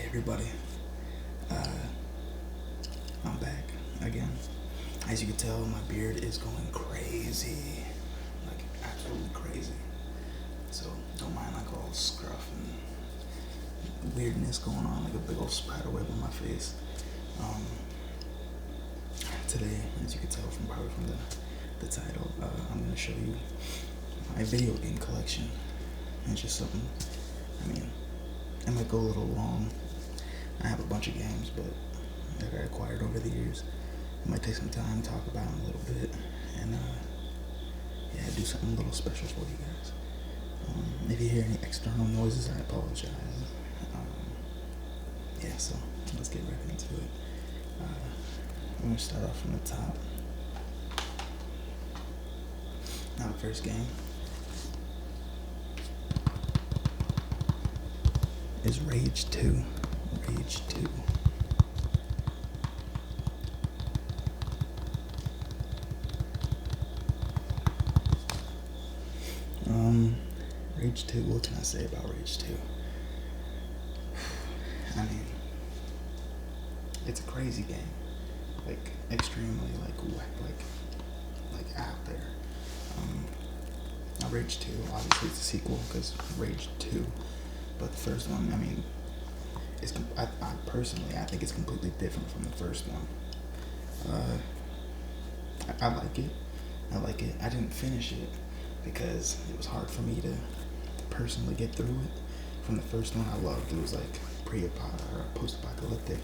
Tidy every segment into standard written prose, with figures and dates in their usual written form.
Everybody, I'm back again. As you can tell, my beard is going crazy, like absolutely crazy. So don't mind like all scruff and weirdness going on, like a big old spider web on my face. Today, as you can tell from probably from the title, I'm gonna show you my video game collection. It's just something. I mean, it might go a little long. I have a bunch of games, but that I acquired over the years. It might take some time to talk about them a little bit, and do something a little special for you guys. If you hear any external noises, I apologize. So let's get right into it. I'm gonna start off from the top. Now the first game is Rage 2. Rage 2. Rage 2, what can I say about Rage 2? I mean, it's a crazy game. Like, extremely, like out there. Now Rage 2, obviously it's a sequel, because Rage 2. But the first one, I mean, I personally think it's completely different from the first one. I like it. I didn't finish it because it was hard for me to personally get through it. From the first one, I loved it. Was like post-apocalyptic.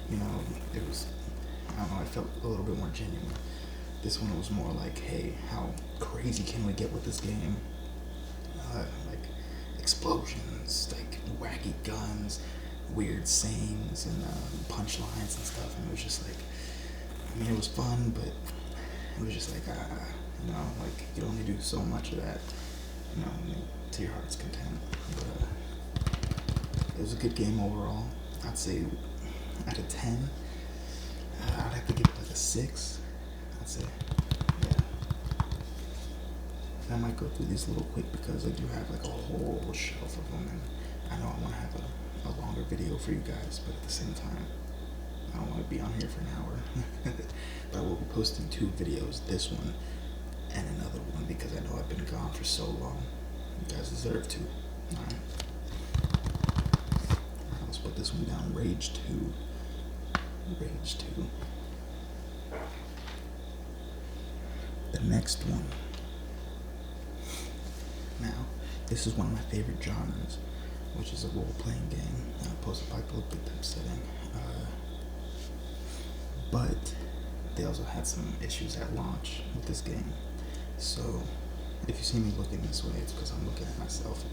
You know, it was. I don't know. I felt a little bit more genuine. This one was more like, hey, how crazy can we get with this game? Like explosions, like wacky guns, weird sayings and punchlines and stuff. And it was just like, I mean, it was fun, but it was just like, like you can only do so much of that, to your heart's content. But it was a good game overall. I'd say out of 10, I'd have to give it like a 6. I'd say, yeah. And I might go through these a little quick because I do have like a whole shelf of them, and I know I want to have a longer video for you guys, but at the same time, I don't want to be on here for an hour. But I will be posting 2 videos, this one and another one, because I know I've been gone for so long. You guys deserve to. Alright, let's put this one down. Rage 2. Rage 2. The next one. Now, this is one of my favorite genres, which is a role-playing game, post-apocalyptic type setting. But they also had some issues at launch with this game. So if you see me looking this way, it's because I'm looking at myself.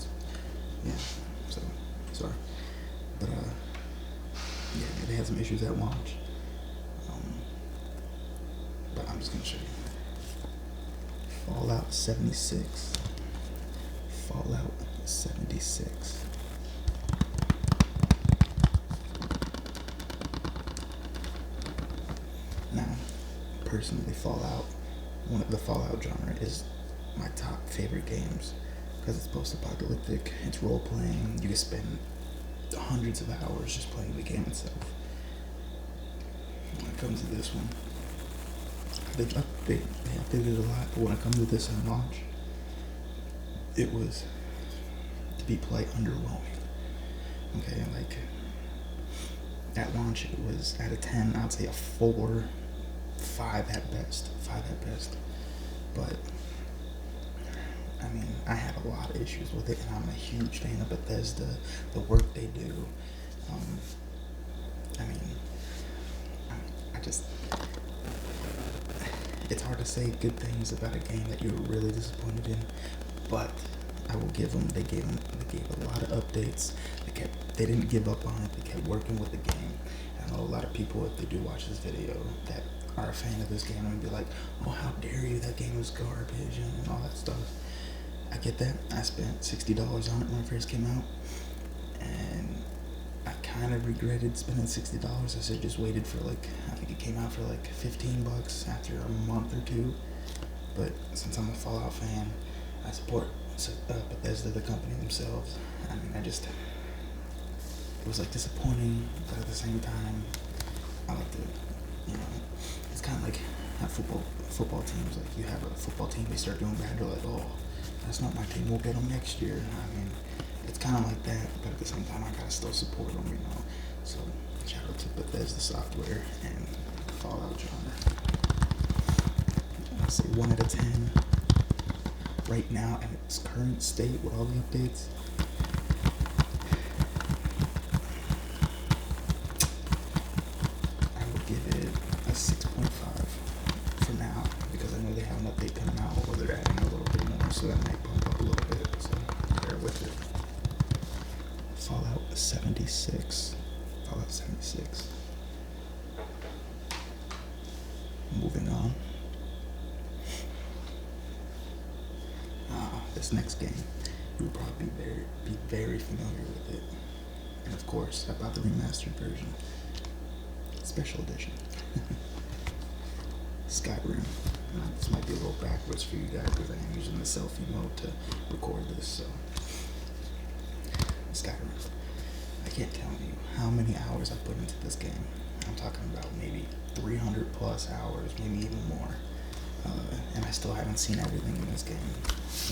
So sorry. But they had some issues at launch. But I'm just gonna show you. Fallout 76. Fallout 76. Now, personally, Fallout, one of the Fallout genre is my top favorite games because it's post-apocalyptic, it's role-playing, you can spend hundreds of hours just playing the game itself. When it comes to this one, they updated it a lot, but when it comes to this on launch, it was, to be polite, underwhelming. Okay, like, at launch it was, out of 10, I'd say a 4, 5 at best. But I mean, I have a lot of issues with it, and I'm a huge fan of Bethesda, the work they do. It's hard to say good things about a game that you're really disappointed in, but I will give them. They gave a lot of updates. They didn't give up on it. They kept working with the game. I know a lot of people, if they do watch this video, that are a fan of this game and be like, oh, how dare you, that game was garbage and all that stuff. I get that. I spent $60 on it when it first came out, and I kind of regretted spending $60. I should just waited for I think it came out for like $15 after a month or 2. But since I'm a Fallout fan, I support Bethesda, the company themselves. I mean, it was like disappointing, but at the same time, I like to, it's kind of like how football teams. Like you have a football team, they start doing bad, they're like, oh, that's not my team. We'll get them next year. I mean, it's kind of like that, but at the same time, I gotta still support them, So shout out to Bethesda Software and Fallout genre. I say 1 out of 10. Right now, in its current state with all the updates, I would give it a 6.5 for now, because I know they have an update coming out, or they're adding a little bit more, so that might bump up a little bit, so bear with it. Fallout 76. Moving on. This next game, you will probably be very familiar with it. And of course, I bought the remastered version. Special edition. Skyrim. This might be a little backwards for you guys because I am using the selfie mode to record this, so. Skyrim. I can't tell you how many hours I put into this game. I'm talking about maybe 300 plus hours, maybe even more. And I still haven't seen everything in this game.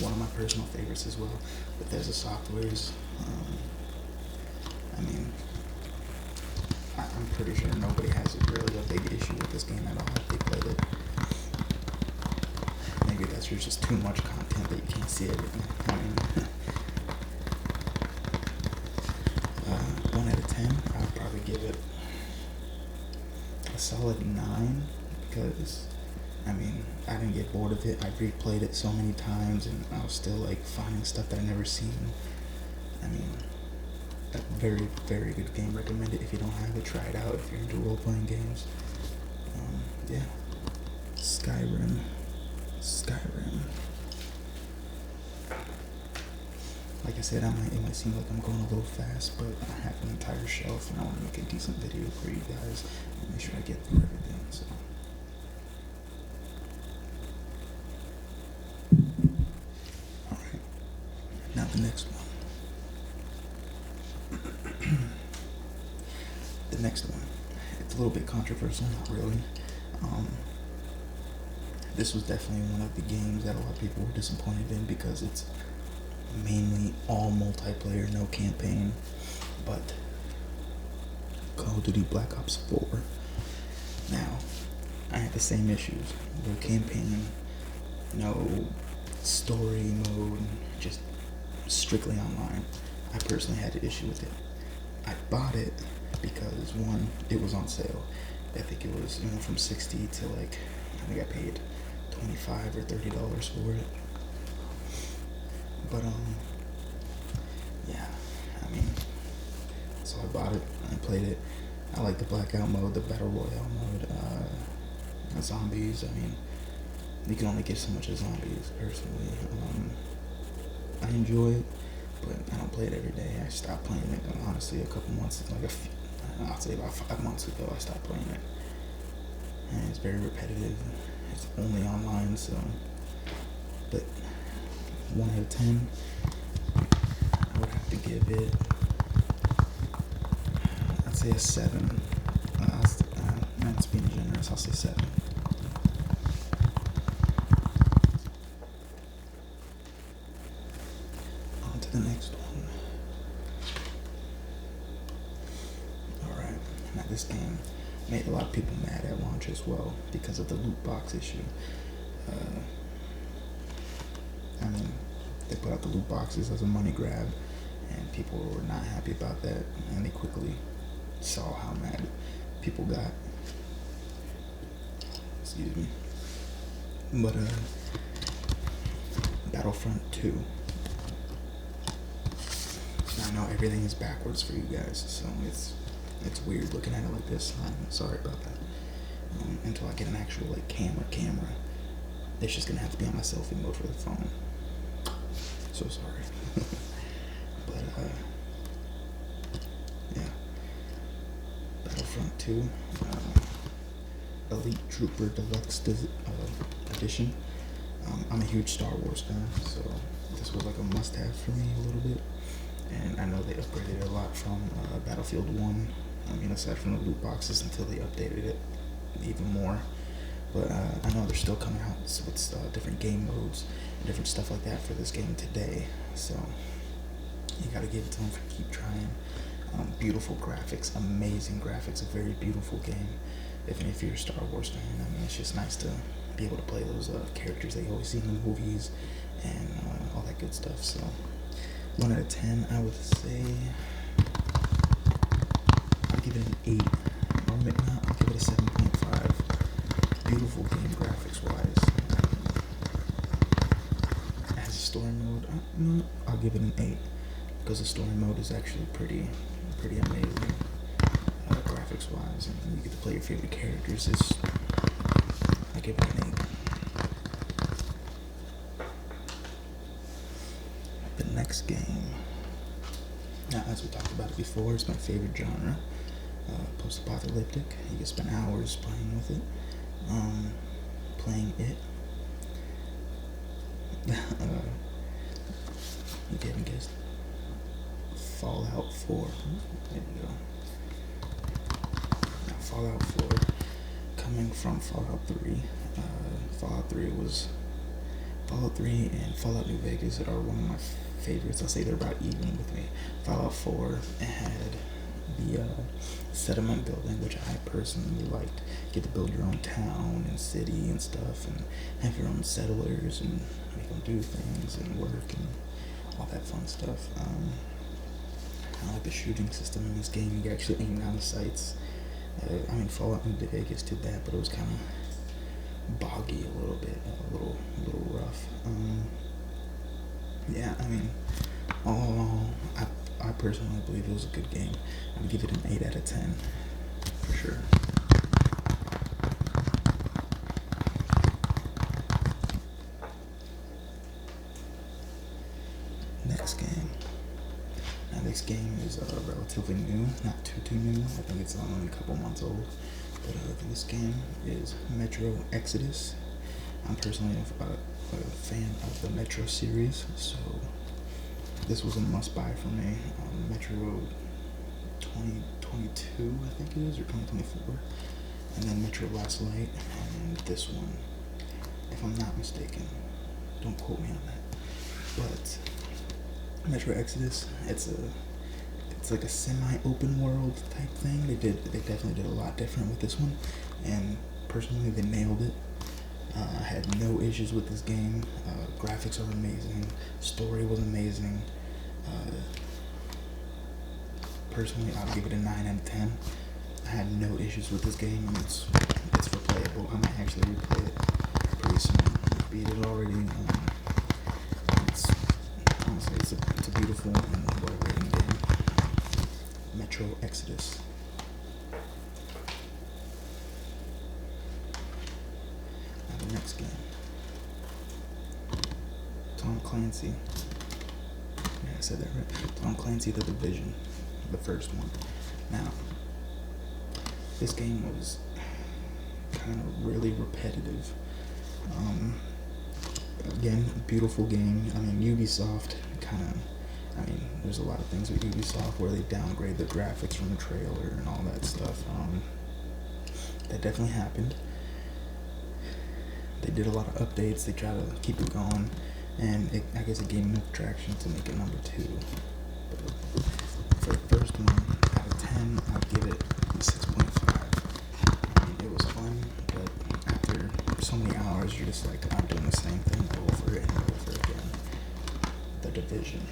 One of my personal favorites as well, Bethesda Software's. I mean, I'm pretty sure nobody has really a big issue with this game at all if they played it. Maybe that's just too much content that you can't see everything. I mean, 1 out of 10, I would probably give it a solid 9, because I mean, I didn't get bored of it. I replayed it so many times, and I was still like finding stuff that I'd never seen. I mean, a very, very good game. Recommend it if you don't have it. Try it out if you're into role-playing games. Yeah. Skyrim. Like I said, it might seem like I'm going a little fast, but I have an entire shelf, and I want to make a decent video for you guys and make sure I get through everything. So. Now the next one. The next one. It's a little bit controversial, not really. This was definitely one of the games that a lot of people were disappointed in because it's mainly all multiplayer, no campaign. But Call of Duty Black Ops 4. Now, I had the same issues. No campaign, no story mode, just strictly online. I personally had an issue with it. I bought it because, one, it was on sale. I think it was from $60 to I think I paid $25 or $30 for it. But yeah, I mean, so I bought it, I played it. I like the blackout mode, the battle royale mode, zombies. I mean, you can only get so much of zombies personally. I enjoy it, but I don't play it every day. I stopped playing it honestly a couple months, I'll say about 5 months ago I stopped playing it. And it's very repetitive. It's only online, so. But 1 out of 10, I would have to give it, I'd say a 7. That's being generous, I'll say 7. On to the next one. Alright, now this game made a lot of people mad at launch as well because of the loot box issue. I mean, they put out the loot boxes as a money grab, and people were not happy about that, and they quickly saw how mad people got. Excuse me. But Battlefront 2. I know everything is backwards for you guys, so it's weird looking at it like this. I'm sorry about that. Until I get an actual camera, it's just gonna have to be on my selfie mode for the phone. So sorry. But yeah. Battlefront 2, Elite Trooper Deluxe Edition. I'm a huge Star Wars fan, so this was like a must-have for me a little bit. and I know they upgraded it a lot from Battlefield 1. I mean, aside from the loot boxes, until they updated it even more. But I know they're still coming out with different game modes and different stuff like that for this game today. So you gotta give it to them for keep trying. Beautiful graphics, amazing graphics, a very beautiful game. Even if you're a Star Wars fan, I mean, it's just nice to be able to play those characters that you always see in the movies and all that good stuff. So 1 out of 10, I would say I'll give it an 8, or maybe not, I'll give it a 7.5. Beautiful game graphics wise. As a story mode, I'll give it an 8, because the story mode is actually pretty amazing graphics wise, and you get to play your favorite characters. I give it an 8. The next game, now as we talked about it before, it's my favorite genre, post-apocalyptic. You can spend hours playing with it, you haven't guessed, Fallout 4. There you go. Now, Fallout 4, coming from Fallout 3. Fallout 3 and Fallout New Vegas are one of my favorites. I'll say they're about even with me. Fallout 4 had the settlement building, which I personally liked. You get to build your own town and city and stuff, and have your own settlers and make them do things and work and all that fun stuff. I like the shooting system in this game. You actually aim down the sights. I mean, Fallout New Vegas too bad, but it was kind of boggy a little bit, a little rough. Yeah, I mean, all in all, I personally believe it was a good game. I would give it an 8 out of 10, for sure. Next game. Now this game is relatively new, not too new. I think it's only a couple months old. But this game is Metro Exodus. I'm personally a fan of the Metro series, so this was a must-buy for me. Metro 2022, I think it is, or 2024, and then Metro Last Light, and this one, if I'm not mistaken. Don't quote me on that. But Metro Exodus, it's like a semi-open world type thing. They definitely did a lot different with this one, and personally, they nailed it. I had no issues with this game. Graphics are amazing. Story was amazing. Personally, I'll give it a 9 out of 10. I had no issues with this game. It's replayable. I might actually replay it pretty soon. I beat it already. Honestly, it's a beautiful and well-written game. Metro Exodus. Now the next game. Tom Clancy. Yeah, I said that right. Tom Clancy, The Division. The first one. Now, this game was kind of really repetitive. Again, beautiful game. I mean, Ubisoft there's a lot of things with Ubisoft where they downgrade the graphics from the trailer and all that stuff. That definitely happened. They did a lot of updates. They try to keep it going, and I guess it gained enough traction to make it number 2. But for the first one, out of 10, I'll give it a 6.5. I mean, it was fun, but after so many hours, you're just like, I'm doing the same thing over and over again. The Division.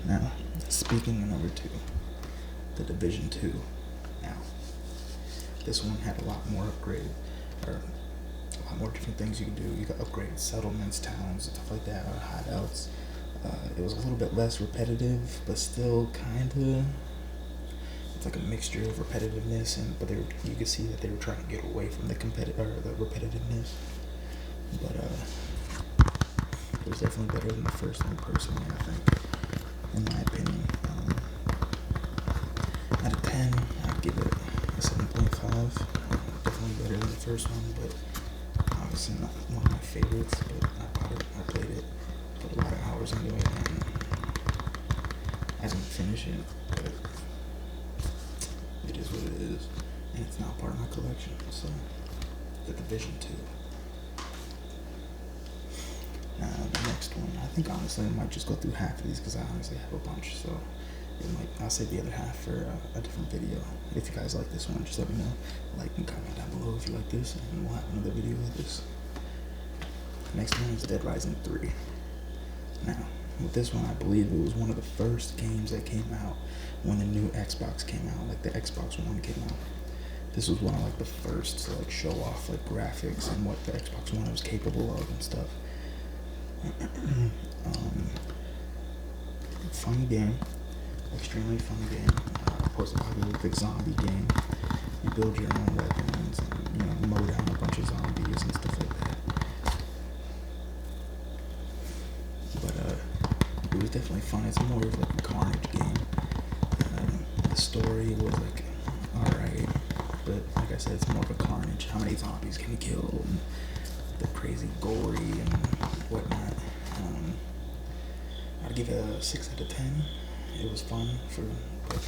Now, speaking of number 2, The Division 2. Now, this one had a lot more upgrade, or a lot more different things you could do. You could upgrade settlements, towns, stuff like that, or hideouts. It was a little bit less repetitive, but still kind of, it's like a mixture of repetitiveness, but you could see that they were trying to get away from the repetitiveness. But it was definitely better than the first one, personally, I think, in my opinion. Out of 10, I'd give it a 7.5. Definitely better than the first one, but obviously not one of my favorites. But I bought it, I played it, put a lot of hours into it, and didn't finish it, but it is what it is, and it's now part of my collection. So, the Division 2. The next one, I think honestly I might just go through half of these because I honestly have a bunch. So, I'll save the other half for a different video. If you guys like this one, just let me know. Like and comment down below if you like this, and we'll have another video like this. Next one is Dead Rising 3. Now, with this one, I believe it was one of the first games that came out when the new Xbox came out, like the Xbox One came out. This was one of like the first to like show off like graphics and what the Xbox One was capable of and stuff. Fun game, extremely fun game. Of course, a apocalyptic zombie game. You build your own weapons and mow down a bunch of zombies and stuff like that. But it was definitely fun. It's more of like a Carnage game. The story was like alright, but like I said, it's more of a Carnage. How many zombies can you kill? And the crazy gory and whatnot. I'd give it a 6 out of 10. It was fun but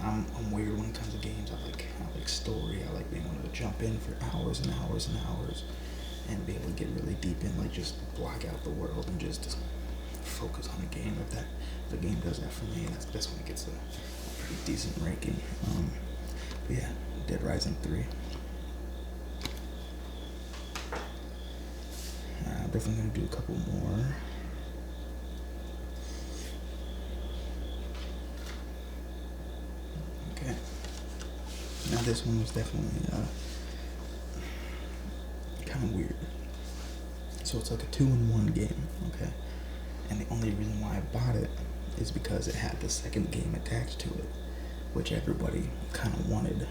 I'm weird when it comes to games. I like story. I like being able to jump in for hours and hours and hours and be able to get really deep in, like just block out the world and just focus on the game. If the game does that for me, that's when it gets a pretty decent ranking. But yeah, Dead Rising 3. I'm definitely gonna do a couple more. Okay. Now this one was definitely kind of weird. So it's like a 2-in-1 game, okay? And the only reason why I bought it is because it had the second game attached to it, which everybody kind of wanted.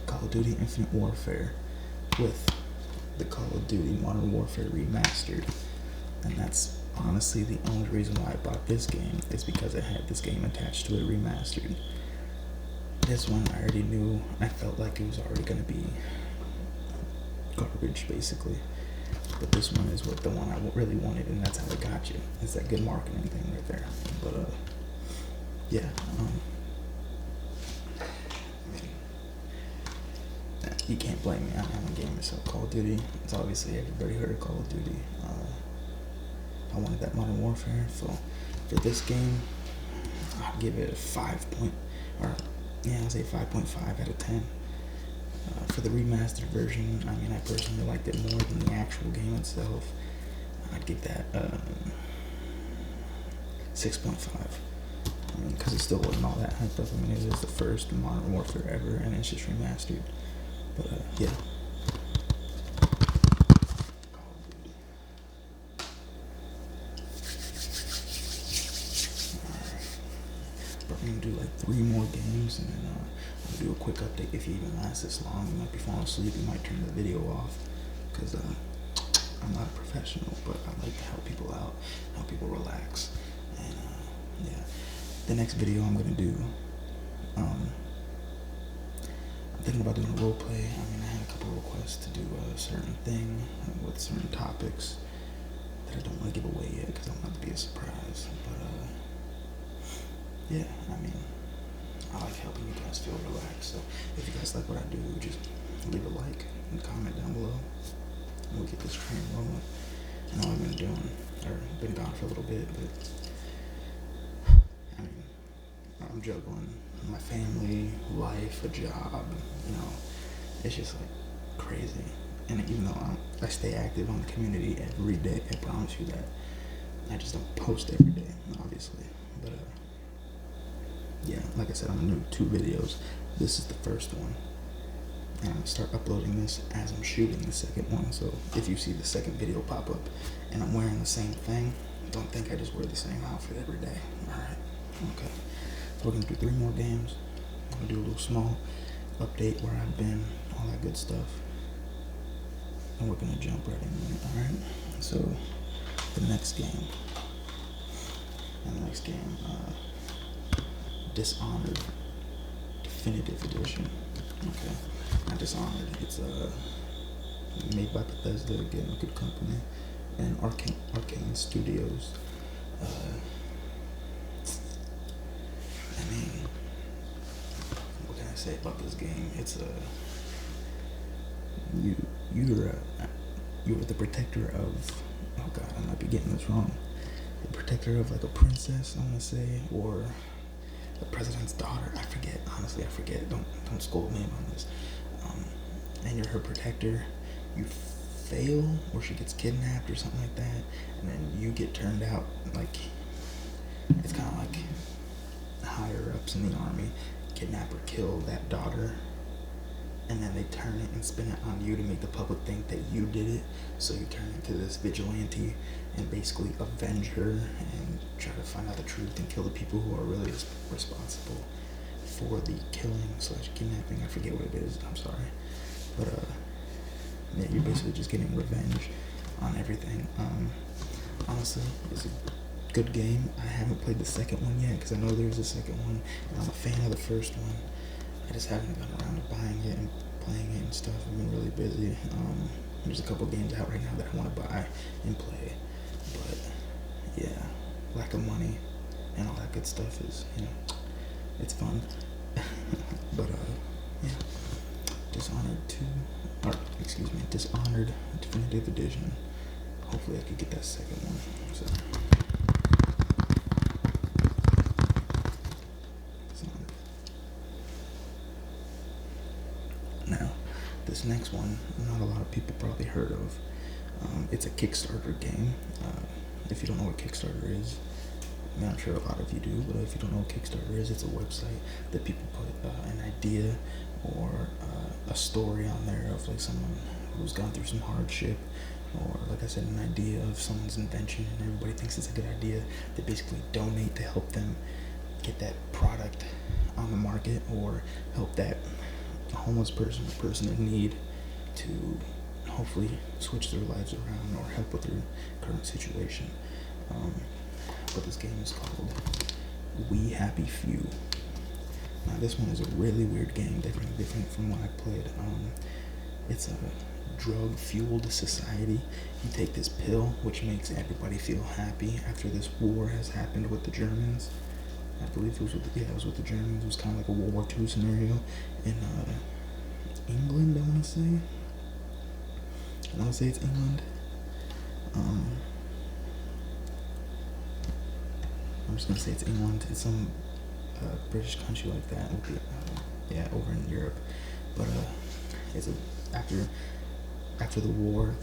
Call of Duty Infinite Warfare with the Call of Duty Modern Warfare Remastered. And that's honestly the only reason why I bought this game, is because it had this game attached to it remastered. This one I already knew, I felt like it was already going to be garbage basically. But this one is the one I really wanted, and that's how it got you. It's that good marketing thing right there. But yeah, you can't blame me. I'm a gamer, so Call of Duty, it's obviously everybody heard of Call of Duty. I wanted that Modern Warfare, so for this game, I'd give it a 5.5 out of 10. For the remastered version, I personally liked it more than the actual game itself. I'd give that 6.5. Because it still wasn't all that hyped up. It was the first Modern Warfare ever, and it's just remastered. But yeah. I'm gonna do like 3 more games, and then I'll do a quick update. If you even last this long, you might be falling asleep, you might turn the video off, because I'm not a professional, but I like to help people out, help people relax. And yeah, the next video I'm gonna do, I'm thinking about doing a role play. I had a couple of requests to do a certain thing with certain topics that I don't want to give away yet, because I want it to be a surprise. But yeah, I like helping you guys feel relaxed. So if you guys like what I do, just leave a like and comment down below, and we'll get this train rolling. I know I've been gone for a little bit, but I'm juggling my family, life, a job. It's just like crazy. And even though I stay active on the community every day, I promise you that. I just don't post every day, obviously. But yeah, like I said, I'm gonna do 2 videos. This is the first one, and I'm gonna start uploading this as I'm shooting the second one. So if you see the second video pop up and I'm wearing the same thing, don't think I just wear the same outfit every day. Alright, okay. So we're gonna do 3 more games. I'm gonna do a little small update where I've been, all that good stuff, and we're gonna jump right in. Alright, so the next game, Dishonored Definitive Edition. Okay, not Dishonored. It's made by Bethesda, again, a good company, and Arcane Studios. say about this game. It's you're the protector of. Oh God, I might be getting this wrong. The protector of like a princess, I want to say, or the president's daughter. I forget. Honestly, I forget. Don't scold me on this. And you're her protector. You fail, or she gets kidnapped, or something like that, and then you get turned out. Like, it's kind of like higher ups in the army kidnap or kill that daughter, and then they turn it and spin it on you to make the public think that you did it. So you turn into this vigilante and basically avenge her and try to find out the truth and kill the people who are really responsible for the killing / kidnapping. I forget what it is. I'm sorry, but yeah, you're basically just getting revenge on everything. Honestly, it's a good game. I haven't played the second one yet because I know there's a second one, and I'm a fan of the first one. I just haven't gotten around to buying it and playing it and stuff. I've been really busy. There's a couple games out right now that I want to buy and play, but yeah, lack of money and all that good stuff is, it's fun. But yeah, Dishonored Definitive Edition. Hopefully I could get that second one. So. Now, this next one, not a lot of people probably heard of. It's a Kickstarter game. If you don't know what Kickstarter is, I'm sure a lot of you do, but if you don't know what Kickstarter is, it's a website that people put an idea or a story on there of like someone who's gone through some hardship, or like I said, an idea of someone's invention and everybody thinks it's a good idea. They basically donate to help them get that product on the market, or help that homeless person in need to hopefully switch their lives around or help with their current situation. But this game is called We Happy Few. Now this one is a really weird game, definitely different from what I played. It's a drug-fueled society. You take this pill, which makes everybody feel happy after this war has happened with the Germans. I believe it was with the Germans. It was kind of like a World War II scenario in England, I want to say it's England. I'm just going to say it's England. It's some British country like that. Over in Europe. But it's after the war,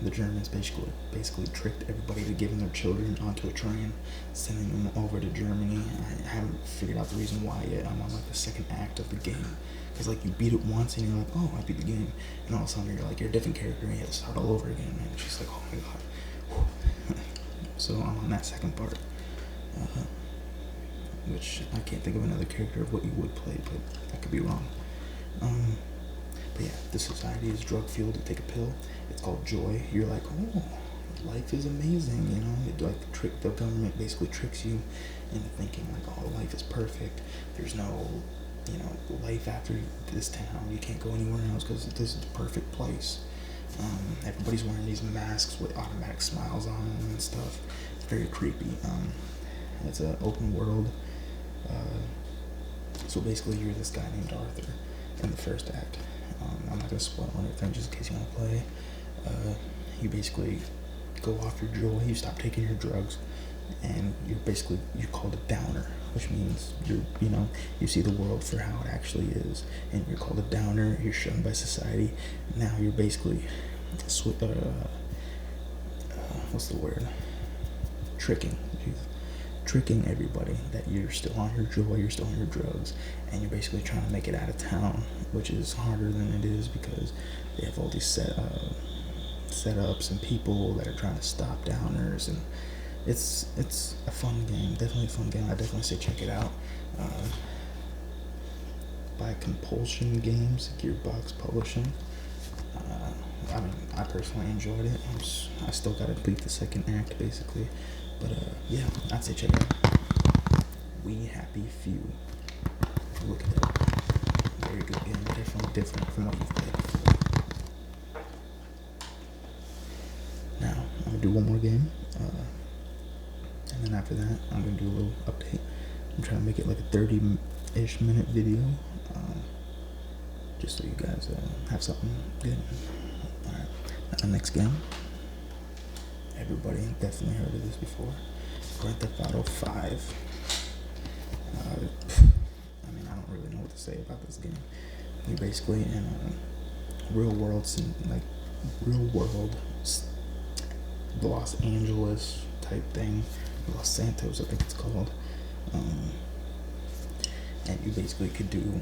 the Germans basically tricked everybody to giving their children onto a train, sending them over to Germany. I haven't figured out the reason why yet. I'm on like the second act of the game, because like you beat it once and you're like, oh, I beat the game, and all of a sudden you're a different character and you have to start all over again. And she's like, oh my god. So I'm on that second part, which I can't think of another character of what you would play, but I could be wrong. But yeah, the society is drug fueled. You take a pill. It's called Joy. You're like, oh, life is amazing. The government basically tricks you into thinking like, oh, life is perfect. There's no, life after this town. You can't go anywhere else because this is the perfect place. Everybody's wearing these masks with automatic smiles on them and stuff. It's very creepy. It's an open world. So basically, you're this guy named Arthur in the first act. I'm not going to spoil anything just in case you want to play. You basically go off your joy, you stop taking your drugs, and you're called a downer, which means you see the world for how it actually is, and you're called a downer, you're shunned by society. Now you're basically, what's the word? Tricking everybody that you're still on your joy, you're still on your drugs, and you're basically trying to make it out of town, which is harder than it is because they have all these setups and people that are trying to stop downers, and it's a fun game, definitely a fun game. I definitely say check it out. By Compulsion Games, Gearbox Publishing. I personally enjoyed it. I still gotta beat the second act basically. But yeah, I'd say check it out. We Happy Few. Look at that. Very good game. Definitely different from what you've played before. Now, I'm going to do one more game. And then after that, I'm going to do a little update. I'm trying to make it like a 30-ish minute video. just so you guys have something good. All right, now the next game. Everybody definitely heard of this before. Grand Theft Auto 5. I mean, I don't really know what to say about this game. You're basically in a real world Los Angeles type thing, Los Santos, I think it's called. And you basically could do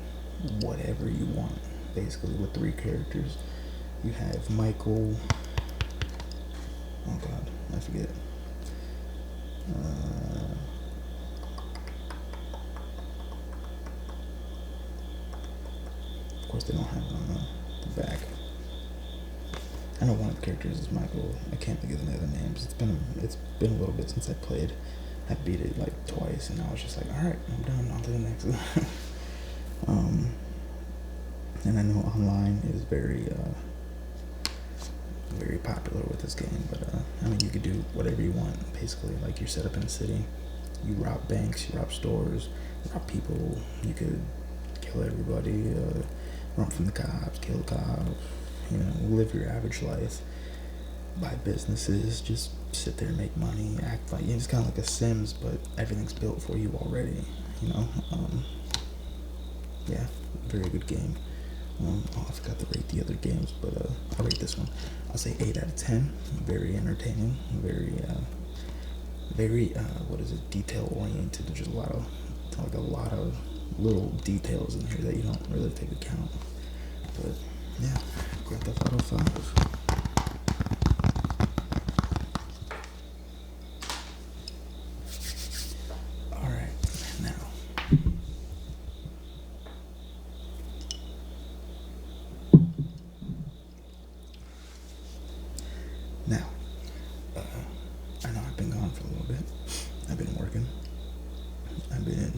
whatever you want, basically, with 3 characters. You have Michael. Oh God, I forget. Of course, they don't have it on the back. I know one of the characters is Michael. I can't think of the other names. It's been a little bit since I played. I beat it like twice, and I was just like, all right, I'm done. On to the next. And I know online is very popular with this game, but I mean, you could do whatever you want. Basically, like, you're set up in a city. You rob banks, you rob stores, rob people. You could kill everybody, run from the cops, kill the cops. You know, live your average life, buy businesses, just sit there and make money, act like, it's kind of like a Sims, but everything's built for you already, you know. Yeah, very good game. I forgot to rate the other games, but I'll rate this one. I'll say 8 out of 10. Very entertaining, very detail oriented. There's a lot of little details in here that you don't really take account. But yeah, Grand Theft Auto 5. Alright, now, I know I've been gone for a little bit. I've been working. I've been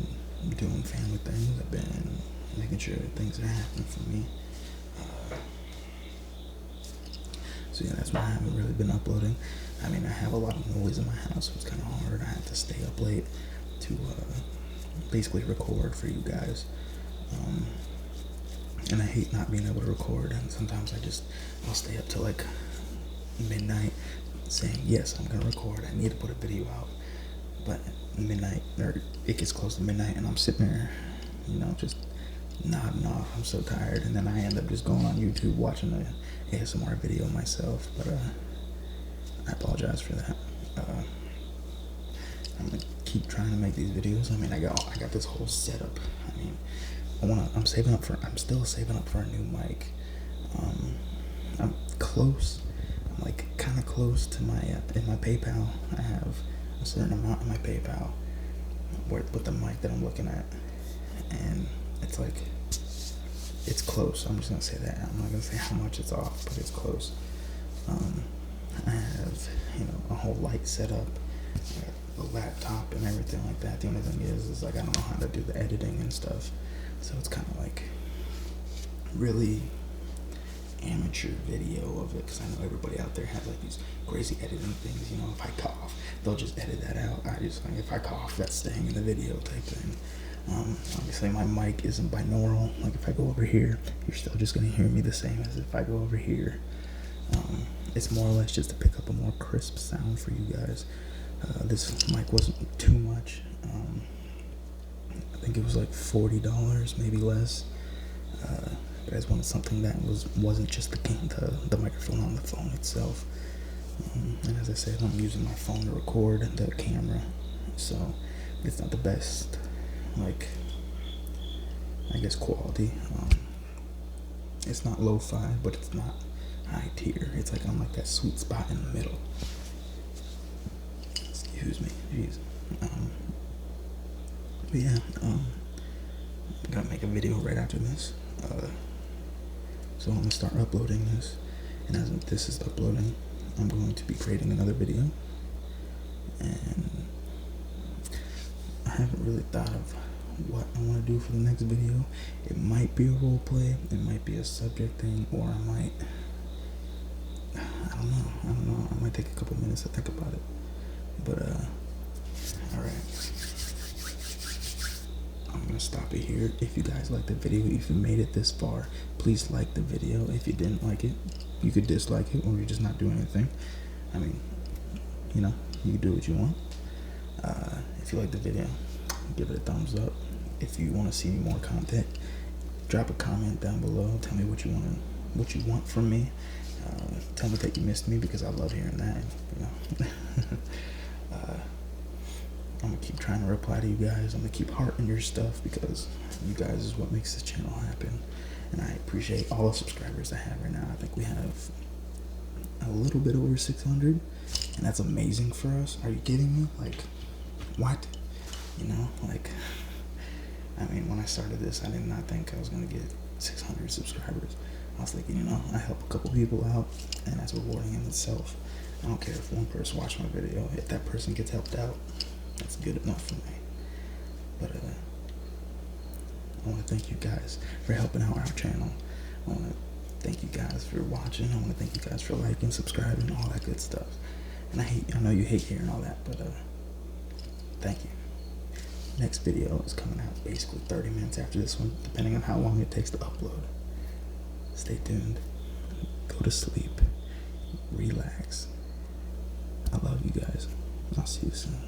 doing family things. I've been making sure things are happening for me. So yeah, that's why I haven't really been uploading. I mean, I have a lot of noise in my house, so it's kind of hard. I have to stay up late to basically record for you guys. And I hate not being able to record, and sometimes I'll stay up till like midnight saying, yes, I'm gonna record, I need to put a video out. But midnight, or it gets close to midnight, and I'm sitting there, you know, just nodding off. I'm so tired, and then I end up just going on YouTube watching an ASMR video myself. But I apologize for that. I'm gonna keep trying to make these videos. I mean, I got this whole setup. I mean, I'm still saving up for a new mic. I'm close. I'm like kind of close to my in my PayPal. I have a certain amount in my PayPal with the mic that I'm looking at, and it's like, it's close. I'm just gonna say that. I'm not gonna say how much it's off, but it's close. I have, a whole light set up, a laptop and everything like that. The only thing is like, I don't know how to do the editing and stuff, so it's kind of like really amateur video of it, because I know everybody out there has like these crazy editing things. If I cough, they'll just edit that out. If I cough, that's staying in the video type thing. Obviously my mic isn't binaural. Like, if I go over here, you're still just gonna hear me the same as if I go over here. It's more or less just to pick up a more crisp sound for you guys. This mic wasn't too much. I think it was like $40, maybe less. But I just wanted something that wasn't just the microphone on the phone itself. And as I said, I'm using my phone to record the camera, so it's not the best, quality. It's not lo-fi, but it's not high tier. It's like I'm like that sweet spot in the middle. Excuse me, jeez. But yeah, I'm gonna make a video right after this. So I'm gonna start uploading this, and as this is uploading, I'm going to be creating another video. And I haven't really thought of what I want to do for the next video. It might be a role play, it might be a subject thing, or I don't know. I might take a couple minutes to think about it. But alright, I'm gonna stop it here. If you guys like the video, if you made it this far, please like the video. If you didn't like it, you could dislike it, or you're just not doing anything. I mean, you know, you can do what you want. If you like the video, give it a thumbs up. If you want to see more content, drop a comment down below. Tell me what you want from me. Tell me that you missed me, because I love hearing that. You know, I'm gonna keep trying to reply to you guys. I'm gonna keep hearting your stuff, because you guys is what makes this channel happen. And I appreciate all the subscribers I have right now. I think we have a little bit over 600, and that's amazing for us. Are you kidding me? Like, what? You know, like, I mean, when I started this, I did not think I was gonna get 600 subscribers. I was thinking, you know, I help a couple people out, and that's rewarding in itself. I don't care if one person watched my video. If that person gets helped out, that's good enough for me. But I want to thank you guys for helping out our channel. I want to thank you guys for watching. I want to thank you guys for liking, subscribing, all that good stuff. And I know you hate hearing all that, but thank you. Next video is coming out basically 30 minutes after this one, depending on how long it takes to upload. Stay tuned. Go to sleep. Relax. I love you guys. I'll see you soon.